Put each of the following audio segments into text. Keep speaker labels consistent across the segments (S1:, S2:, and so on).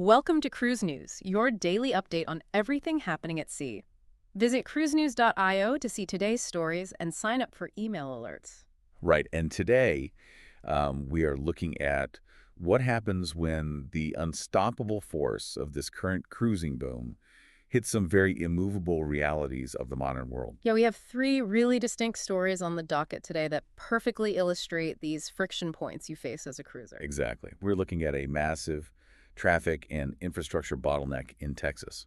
S1: Welcome to Cruise News, your daily update on everything happening at sea. Visit cruisenews.io to see today's stories and sign up for email alerts.
S2: Right. And today, we are looking at what happens when the unstoppable force of this current cruising boom hits some very immovable realities of the modern world.
S1: Yeah, we have three really distinct stories on the docket today that perfectly illustrate these friction points you face as a cruiser.
S2: Exactly. We're looking at a massive traffic and infrastructure bottleneck in Texas,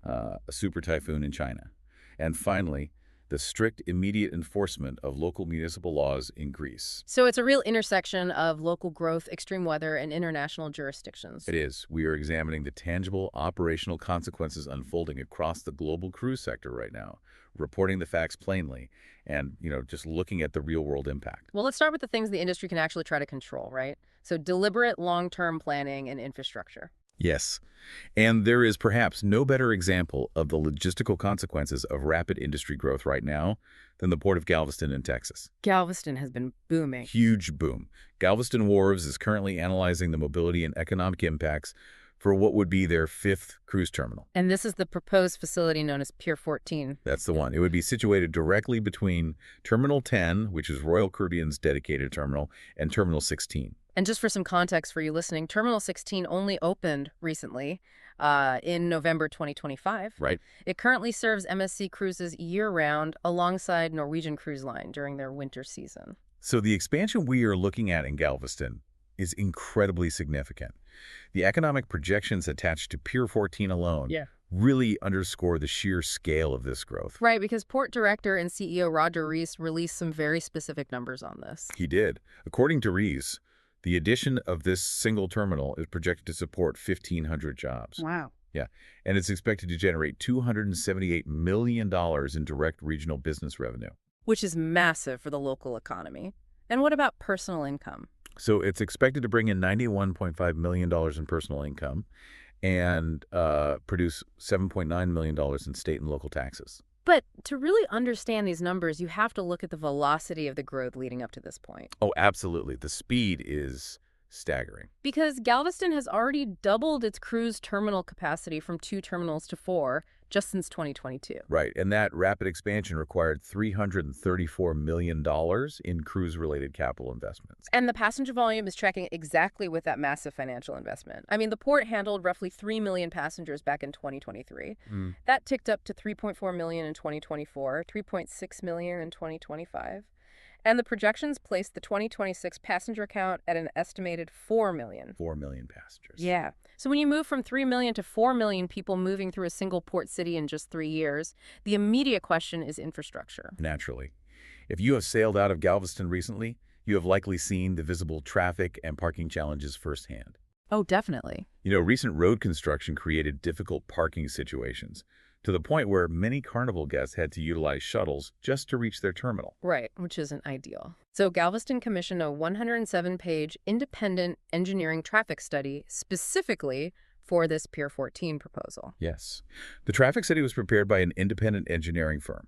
S2: a super typhoon in China, and finally, the strict immediate enforcement of local municipal laws in Greece.
S1: So it's a real intersection of local growth, extreme weather, and international jurisdictions.
S2: It is. We are examining the tangible operational consequences unfolding across the global cruise sector right now, reporting the facts plainly, and, just looking at the real-world impact.
S1: Well, let's start with the things the industry can actually try to control, right? So deliberate long-term planning and infrastructure.
S2: Yes. And there is perhaps no better example of the logistical consequences of rapid industry growth right now than the port of Galveston in Texas.
S1: Galveston has been booming.
S2: Huge boom. Galveston Wharves is currently analyzing the mobility and economic impacts for what would be their fifth cruise terminal.
S1: And this is the proposed facility known as Pier 14.
S2: That's the one. It would be situated directly between Terminal 10, which is Royal Caribbean's dedicated terminal, and Terminal 16.
S1: And just for some context for you listening, Terminal 16 only opened recently in November 2025.
S2: Right.
S1: It currently serves MSC cruises year-round alongside Norwegian Cruise Line during their winter season.
S2: So the expansion we are looking at in Galveston is incredibly significant. The economic projections attached to Pier 14 alone really underscore the sheer scale of this growth.
S1: Right, because Port Director and CEO Roger Rees released some very specific numbers on this.
S2: He did. According to Rees, the addition of this single terminal is projected to support 1,500 jobs.
S1: Wow.
S2: Yeah, and it's expected to generate $278 million in direct regional business revenue.
S1: Which is massive for the local economy. And what about personal income?
S2: So it's expected to bring in $91.5 million in personal income and produce $7.9 million in state and local taxes.
S1: But to really understand these numbers, you have to look at the velocity of the growth leading up to this point.
S2: Oh, absolutely. The speed is staggering.
S1: Because Galveston has already doubled its cruise terminal capacity from 2 terminals to 4 just since 2022.
S2: Right, and that rapid expansion required $334 million in cruise-related capital investments.
S1: And the passenger volume is tracking exactly with that massive financial investment. I mean, the port handled roughly 3 million passengers back in 2023. That ticked up to 3.4 million in 2024, 3.6 million in 2025. And the projections placed the 2026 passenger count at an estimated 4 million.
S2: 4 million passengers.
S1: Yeah. So when you move from 3 million to 4 million people moving through a single port city in just 3 years, the immediate question is infrastructure.
S2: Naturally. If you have sailed out of Galveston recently, you have likely seen the visible traffic and parking challenges firsthand.
S1: Oh, definitely.
S2: Recent road construction created difficult parking situations, to the point where many Carnival guests had to utilize shuttles just to reach their terminal.
S1: Right, which isn't ideal. So Galveston commissioned a 107-page independent engineering traffic study specifically for this Pier 14 proposal.
S2: Yes. The traffic study was prepared by an independent engineering firm.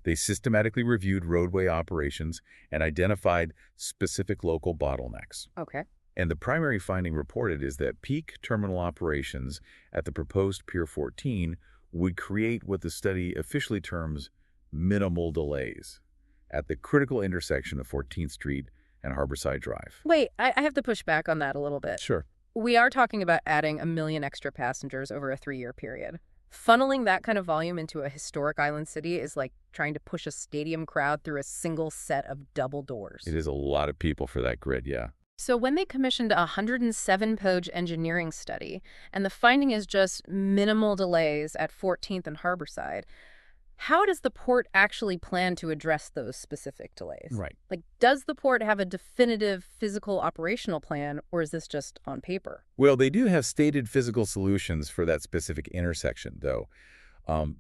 S2: They systematically reviewed roadway operations and identified specific local bottlenecks.
S1: Okay.
S2: And the primary finding reported is that peak terminal operations at the proposed Pier 14 would create what the study officially terms minimal delays at the critical intersection of 14th Street and Harborside Drive.
S1: Wait, I have to push back on that a little bit.
S2: Sure.
S1: We are talking about adding 1 million extra passengers over a 3-year period. Funneling that kind of volume into a historic island city is like trying to push a stadium crowd through a single set of double doors.
S2: It is a lot of people for that grid, yeah.
S1: So when they commissioned a 107-page engineering study, and the finding is just minimal delays at 14th and Harborside, how does the port actually plan to address those specific delays?
S2: Right.
S1: Like, does the port have a definitive physical operational plan, or is this just on paper?
S2: Well, they do have stated physical solutions for that specific intersection, though.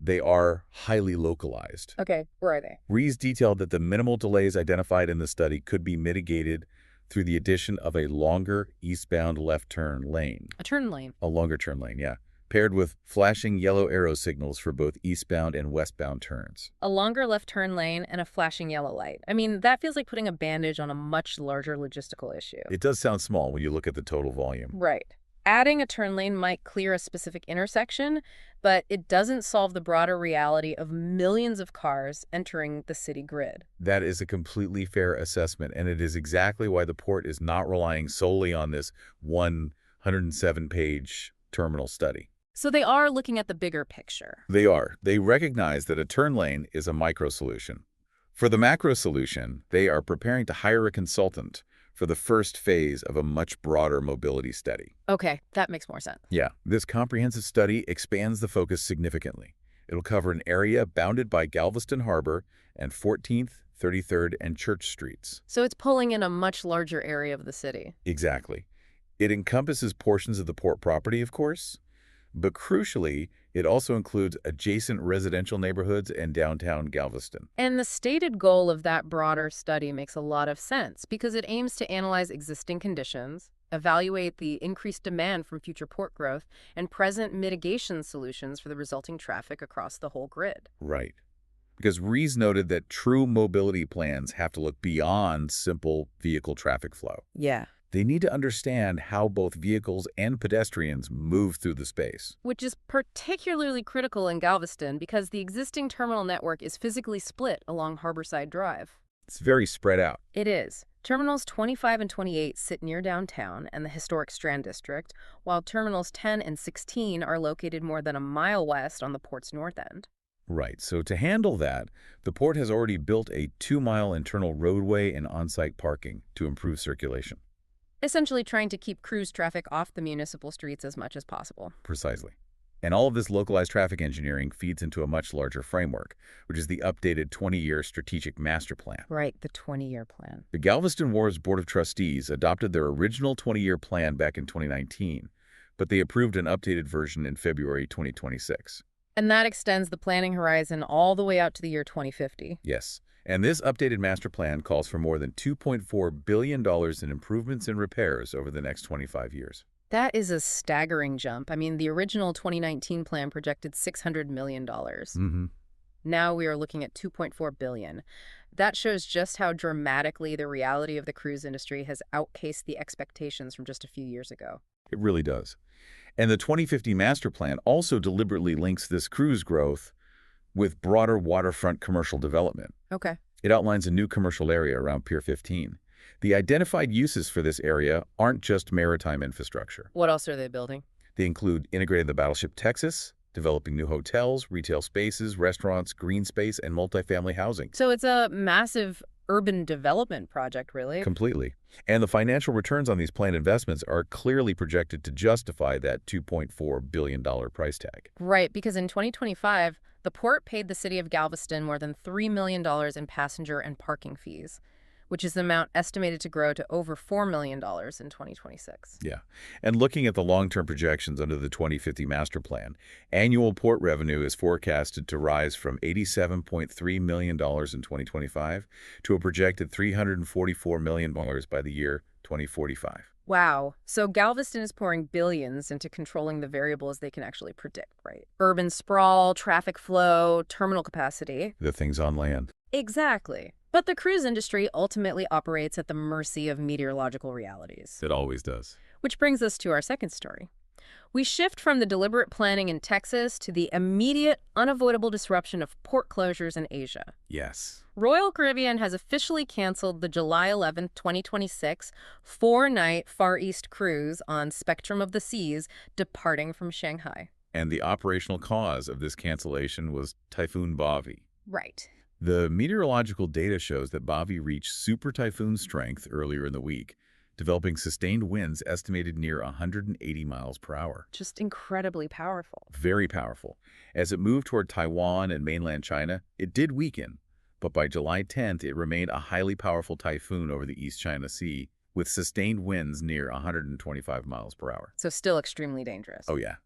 S2: They are highly localized.
S1: Okay, where are they?
S2: Rees detailed that the minimal delays identified in the study could be mitigated through the addition of a longer eastbound left turn lane.
S1: A turn lane.
S2: A longer turn lane, yeah. Paired with flashing yellow arrow signals for both eastbound and westbound turns.
S1: A longer left turn lane and a flashing yellow light. I mean, that feels like putting a bandage on a much larger logistical issue.
S2: It does sound small when you look at the total volume.
S1: Right. Adding a turn lane might clear a specific intersection, but it doesn't solve the broader reality of millions of cars entering the city grid.
S2: That is a completely fair assessment, and it is exactly why the port is not relying solely on this 107-page terminal study.
S1: So they are looking at the bigger picture.
S2: They are. They recognize that a turn lane is a micro solution. For the macro solution, they are preparing to hire a consultant for the first phase of a much broader mobility study.
S1: Okay, that makes more sense.
S2: Yeah, this comprehensive study expands the focus significantly. It'll cover an area bounded by Galveston Harbor and 14th, 33rd, and Church Streets.
S1: So it's pulling in a much larger area of the city.
S2: Exactly. It encompasses portions of the port property, of course, but crucially, it also includes adjacent residential neighborhoods and downtown Galveston.
S1: And the stated goal of that broader study makes a lot of sense because it aims to analyze existing conditions, evaluate the increased demand from future port growth, and present mitigation solutions for the resulting traffic across the whole grid.
S2: Right. Because Rees noted that true mobility plans have to look beyond simple vehicle traffic flow.
S1: Yeah.
S2: They need to understand how both vehicles and pedestrians move through the space.
S1: Which is particularly critical in Galveston because the existing terminal network is physically split along Harborside Drive.
S2: It's very spread out.
S1: It is. Terminals 25 and 28 sit near downtown and the historic Strand District, while terminals 10 and 16 are located more than a mile west on the port's north end.
S2: Right. So to handle that, the port has already built a 2-mile internal roadway and on-site parking to improve circulation.
S1: Essentially trying to keep cruise traffic off the municipal streets as much as possible.
S2: Precisely. And all of this localized traffic engineering feeds into a much larger framework, which is the updated 20-year strategic master plan.
S1: Right, the 20-year plan.
S2: The Galveston Wharves Board of Trustees adopted their original 20-year plan back in 2019, but they approved an updated version in February 2026.
S1: And that extends the planning horizon all the way out to the year 2050.
S2: Yes. And this updated master plan calls for more than $2.4 billion in improvements and repairs over the next 25 years.
S1: That is a staggering jump. I mean, the original 2019 plan projected $600 million. Now we are looking at $2.4 billion. That shows just how dramatically the reality of the cruise industry has outpaced the expectations from just a few years ago.
S2: It really does. And the 2050 master plan also deliberately links this cruise growth with broader waterfront commercial development.
S1: Okay.
S2: It outlines a new commercial area around Pier 15. The identified uses for this area aren't just maritime infrastructure.
S1: What else are they building?
S2: They include integrating the battleship Texas, developing new hotels, retail spaces, restaurants, green space, and multifamily housing.
S1: So it's a massive urban development project, really.
S2: Completely. And the financial returns on these planned investments are clearly projected to justify that $2.4 billion price tag.
S1: Right, because in 2025, the port paid the city of Galveston more than $3 million in passenger and parking fees, which is the amount estimated to grow to over $4 million in 2026.
S2: Yeah. And looking at the long-term projections under the 2050 master plan, annual port revenue is forecasted to rise from $87.3 million in 2025 to a projected $344 million by the year 2045.
S1: Wow. So Galveston is pouring billions into controlling the variables they can actually predict, right? Urban sprawl, traffic flow, terminal capacity.
S2: The things on land.
S1: Exactly. But the cruise industry ultimately operates at the mercy of meteorological realities.
S2: It always does.
S1: Which brings us to our second story. We shift from the deliberate planning in Texas to the immediate, unavoidable disruption of port closures in Asia.
S2: Yes.
S1: Royal Caribbean has officially canceled the July 11, 2026 4-night Far East cruise on Spectrum of the Seas departing from Shanghai.
S2: And the operational cause of this cancellation was Typhoon Bavi.
S1: Right.
S2: The meteorological data shows that Bavi reached super typhoon strength earlier in the week, developing sustained winds estimated near 180 miles per hour.
S1: Just incredibly powerful.
S2: Very powerful. As it moved toward Taiwan and mainland China, it did weaken, but by July 10th, it remained a highly powerful typhoon over the East China Sea, with sustained winds near 125 miles per hour.
S1: So still extremely dangerous.
S2: Oh, yeah.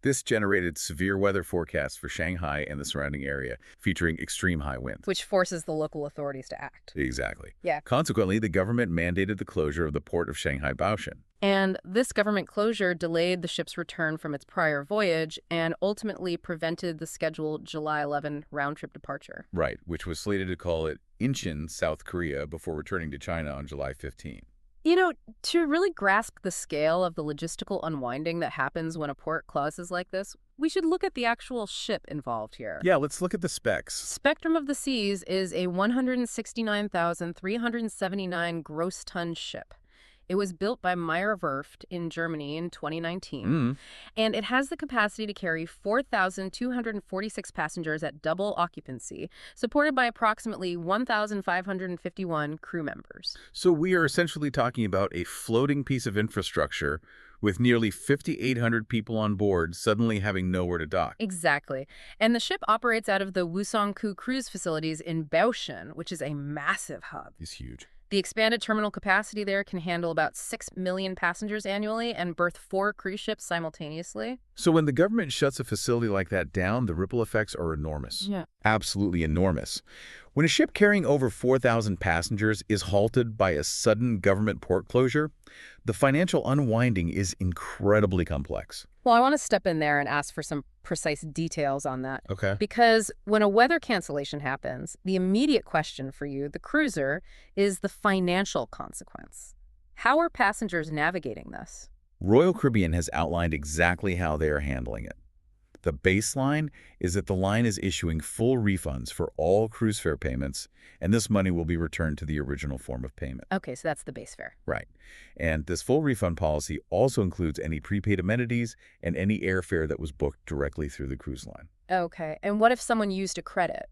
S2: This generated severe weather forecasts for Shanghai and the surrounding area, featuring extreme high winds.
S1: Which forces the local authorities to act.
S2: Exactly.
S1: Yeah.
S2: Consequently, the government mandated the closure of the port of Shanghai Baoshan.
S1: And this government closure delayed the ship's return from its prior voyage and ultimately prevented the scheduled July 11 round-trip departure.
S2: Right, which was slated to call it Incheon, South Korea, before returning to China on July 15.
S1: You know, to really grasp the scale of the logistical unwinding that happens when a port closes like this, we should look at the actual ship involved here.
S2: Yeah, let's look at the specs.
S1: Spectrum of the Seas is a 169,379 gross ton ship. It was built by Meyer Werft in Germany in 2019, and it has the capacity to carry 4,246 passengers at double occupancy, supported by approximately 1,551 crew members.
S2: So we are essentially talking about a floating piece of infrastructure with nearly 5,800 people on board suddenly having nowhere to dock.
S1: Exactly. And the ship operates out of the Wusongkou cruise facilities in Baoshan, which is a massive hub.
S2: It's huge.
S1: The expanded terminal capacity there can handle about 6 million passengers annually and berth 4 cruise ships simultaneously.
S2: So when the government shuts a facility like that down, the ripple effects are enormous.
S1: Yeah.
S2: Absolutely enormous. When a ship carrying over 4,000 passengers is halted by a sudden government port closure, the financial unwinding is incredibly complex.
S1: Well, I want to step in there and ask for some precise details on that.
S2: Okay.
S1: Because when a weather cancellation happens, the immediate question for you, the cruiser, is the financial consequence. How are passengers navigating this?
S2: Royal Caribbean has outlined exactly how they are handling it. The baseline is that the line is issuing full refunds for all cruise fare payments, and this money will be returned to the original form of payment.
S1: Okay, so that's the base fare.
S2: Right. And this full refund policy also includes any prepaid amenities and any airfare that was booked directly through the cruise line.
S1: Okay, and what if someone used a credit?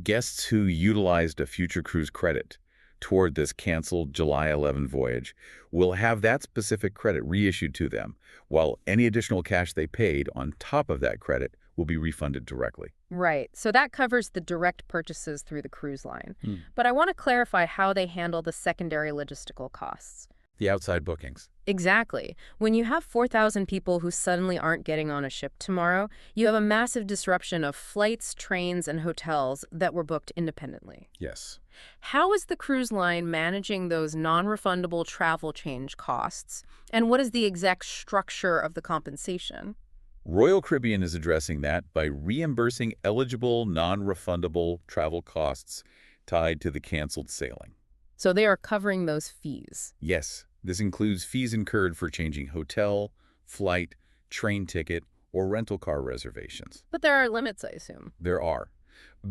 S2: Guests who utilized a future cruise credit toward this canceled July 11 voyage will have that specific credit reissued to them, while any additional cash they paid on top of that credit will be refunded directly.
S1: Right, so that covers the direct purchases through the cruise line. But I want to clarify how they handle the secondary logistical costs.
S2: The outside bookings.
S1: Exactly. When you have 4,000 people who suddenly aren't getting on a ship tomorrow, you have a massive disruption of flights, trains, and hotels that were booked independently.
S2: Yes.
S1: How is the cruise line managing those non-refundable travel change costs? And what is the exact structure of the compensation?
S2: Royal Caribbean is addressing that by reimbursing eligible non-refundable travel costs tied to the canceled sailing.
S1: So they are covering those fees.
S2: Yes, this includes fees incurred for changing hotel, flight, train ticket, or rental car reservations.
S1: But there are limits, I assume.
S2: There are.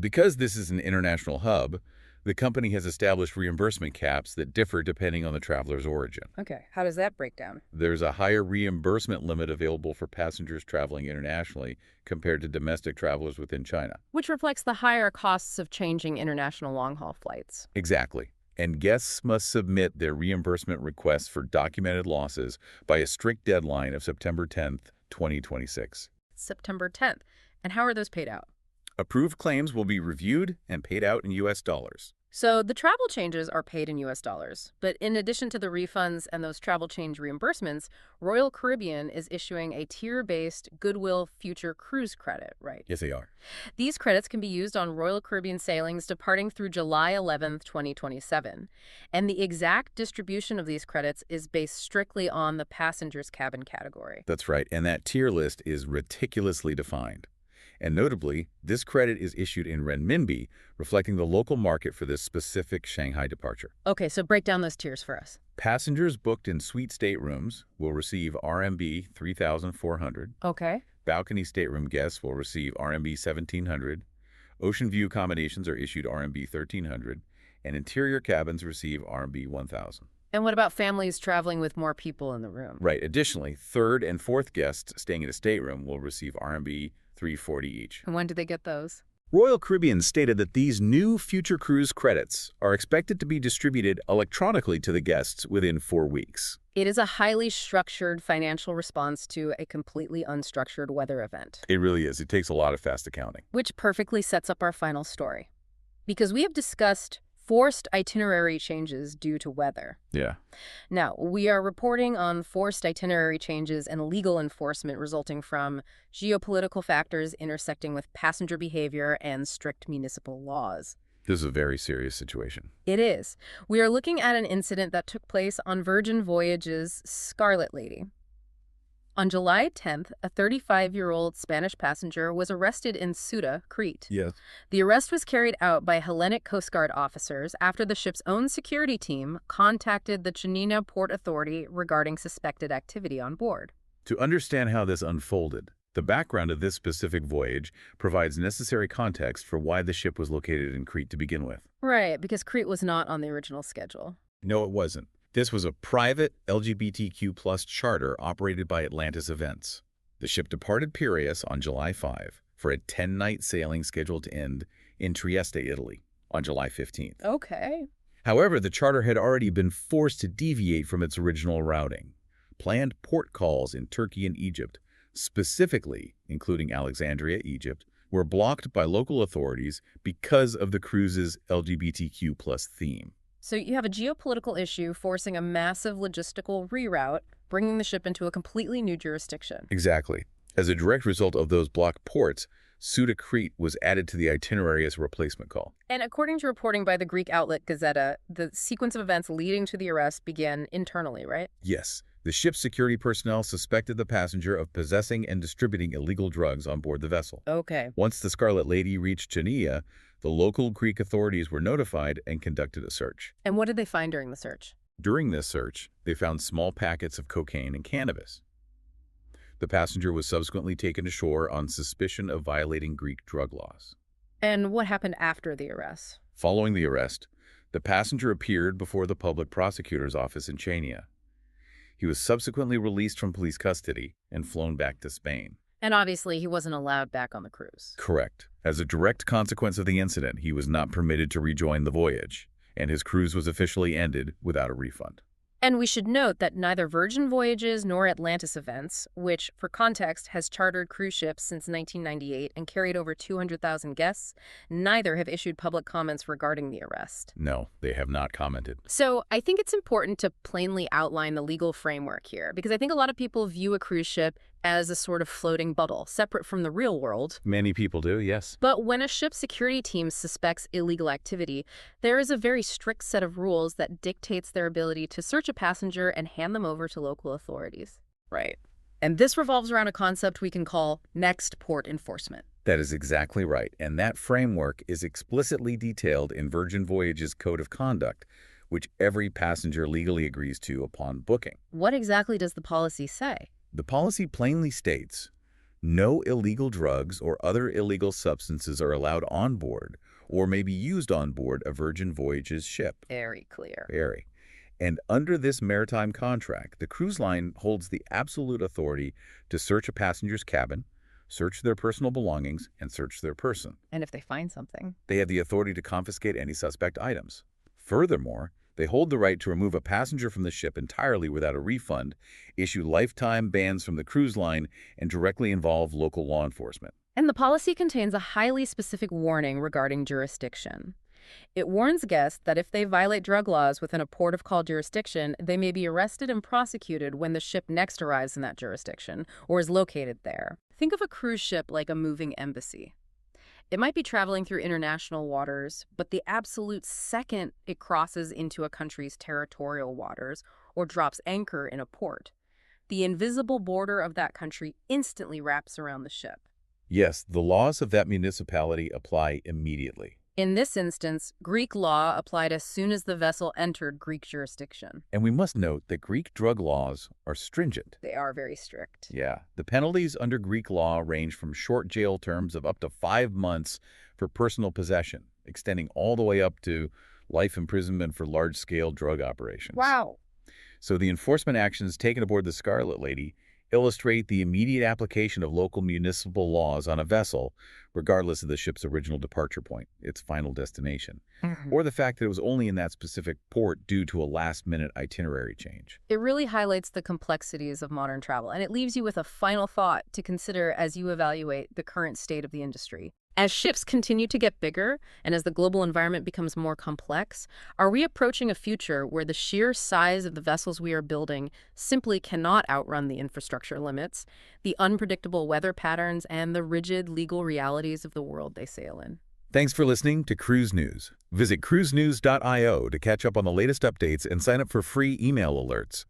S2: Because this is an international hub, the company has established reimbursement caps that differ depending on the traveler's origin.
S1: Okay, how does that break down?
S2: There's a higher reimbursement limit available for passengers traveling internationally compared to domestic travelers within China.
S1: Which reflects the higher costs of changing international long-haul flights.
S2: Exactly. And guests must submit their reimbursement requests for documented losses by a strict deadline of September 10th, 2026.
S1: September 10th. And how are those paid out?
S2: Approved claims will be reviewed and paid out in U.S. dollars.
S1: So the travel changes are paid in U.S. dollars. But in addition to the refunds and those travel change reimbursements, Royal Caribbean is issuing a tier-based Goodwill Future Cruise credit, right?
S2: Yes, they are.
S1: These credits can be used on Royal Caribbean sailings departing through July 11th, 2027. And the exact distribution of these credits is based strictly on the passenger's cabin category.
S2: That's right. And that tier list is meticulously defined. And notably, this credit is issued in renminbi, reflecting the local market for this specific Shanghai departure.
S1: Okay, so break down those tiers for us.
S2: Passengers booked in suite staterooms will receive RMB 3,400.
S1: Okay.
S2: Balcony stateroom guests will receive RMB 1,700. Ocean view accommodations are issued RMB 1,300. And interior cabins receive RMB 1,000.
S1: And what about families traveling with more people in the room?
S2: Right. Additionally, third and fourth guests staying in a stateroom will receive RMB 340 each.
S1: And when do they get those?
S2: Royal Caribbean stated that these new future cruise credits are expected to be distributed electronically to the guests within 4 weeks.
S1: It is a highly structured financial response to a completely unstructured weather event.
S2: It really is. It takes a lot of fast accounting.
S1: Which perfectly sets up our final story. Because we have discussed forced itinerary changes due to weather.
S2: Yeah.
S1: Now, we are reporting on forced itinerary changes and legal enforcement resulting from geopolitical factors intersecting with passenger behavior and strict municipal laws.
S2: This is a very serious situation.
S1: It is. We are looking at an incident that took place on Virgin Voyages Scarlet Lady. On July 10th, a 35-year-old Spanish passenger was arrested in Souda, Crete.
S2: Yes.
S1: The arrest was carried out by Hellenic Coast Guard officers after the ship's own security team contacted the Chania port authority regarding suspected activity on board.
S2: To understand how this unfolded, the background of this specific voyage provides necessary context for why the ship was located in Crete to begin with.
S1: Right, because Crete was not on the original schedule.
S2: No, it wasn't. This was a private LGBTQ+ charter operated by Atlantis Events. The ship departed Piraeus on July 5 for a 10-night sailing scheduled to end in Trieste, Italy, on July 15th.
S1: Okay.
S2: However, the charter had already been forced to deviate from its original routing. Planned port calls in Turkey and Egypt, specifically including Alexandria, Egypt, were blocked by local authorities because of the cruise's LGBTQ+ theme.
S1: So you have a geopolitical issue forcing a massive logistical reroute, bringing the ship into a completely new jurisdiction.
S2: Exactly. As a direct result of those blocked ports, Souda Crete was added to the itinerary as a replacement call.
S1: And according to reporting by the Greek outlet Gazeta, the sequence of events leading to the arrest began internally, right?
S2: Yes. The ship's security personnel suspected the passenger of possessing and distributing illegal drugs on board the vessel.
S1: Okay.
S2: Once the Scarlet Lady reached Chania, the local Greek authorities were notified and conducted a search.
S1: And what did they find during the search?
S2: During this search, they found small packets of cocaine and cannabis. The passenger was subsequently taken ashore on suspicion of violating Greek drug laws.
S1: And what happened after the arrest?
S2: Following the arrest, the passenger appeared before the public prosecutor's office in Chania. He was subsequently released from police custody and flown back to Spain.
S1: And obviously, he wasn't allowed back on the cruise.
S2: Correct. As a direct consequence of the incident, he was not permitted to rejoin the voyage, and his cruise was officially ended without a refund.
S1: And we should note that neither Virgin Voyages nor Atlantis Events, which, for context, has chartered cruise ships since 1998 and carried over 200,000 guests, neither have issued public comments regarding the arrest.
S2: No, they have not commented.
S1: So I think it's important to plainly outline the legal framework here, because I think a lot of people view a cruise ship as a sort of floating bubble, separate from the real world.
S2: Many people do, yes.
S1: But when a ship's security team suspects illegal activity, there is a very strict set of rules that dictates their ability to search a passenger and hand them over to local authorities. Right. And this revolves around a concept we can call next port enforcement.
S2: That is exactly right, and that framework is explicitly detailed in Virgin Voyages' Code of Conduct, which every passenger legally agrees to upon booking.
S1: What exactly does the policy say?
S2: The policy plainly states, no illegal drugs or other illegal substances are allowed on board or may be used on board a Virgin Voyages ship.
S1: Very clear.
S2: Very. And under this maritime contract, the cruise line holds the absolute authority to search a passenger's cabin, search their personal belongings, and search their person.
S1: And if they find something?
S2: They have the authority to confiscate any suspect items. Furthermore, they hold the right to remove a passenger from the ship entirely without a refund, issue lifetime bans from the cruise line, and directly involve local law enforcement.
S1: And the policy contains a highly specific warning regarding jurisdiction. It warns guests that if they violate drug laws within a port of call jurisdiction, they may be arrested and prosecuted when the ship next arrives in that jurisdiction or is located there. Think of a cruise ship like a moving embassy. It might be traveling through international waters, but the absolute second it crosses into a country's territorial waters or drops anchor in a port, the invisible border of that country instantly wraps around the ship.
S2: Yes, the laws of that municipality apply immediately.
S1: In this instance, Greek law applied as soon as the vessel entered Greek jurisdiction.
S2: And we must note that Greek drug laws are stringent.
S1: They are very strict.
S2: Yeah. The penalties under Greek law range from short jail terms of up to 5 months for personal possession, extending all the way up to life imprisonment for large-scale drug operations.
S1: Wow.
S2: So the enforcement actions taken aboard the Scarlet Lady illustrate the immediate application of local municipal laws on a vessel, regardless of the ship's original departure point, its final destination, or the fact that it was only in that specific port due to a last-minute itinerary change.
S1: It really highlights the complexities of modern travel, and it leaves you with a final thought to consider as you evaluate the current state of the industry. As ships continue to get bigger and as the global environment becomes more complex, are we approaching a future where the sheer size of the vessels we are building simply cannot outrun the infrastructure limits, the unpredictable weather patterns, and the rigid legal realities of the world they sail in?
S2: Thanks for listening to Cruise News. Visit cruisenews.io to catch up on the latest updates and sign up for free email alerts.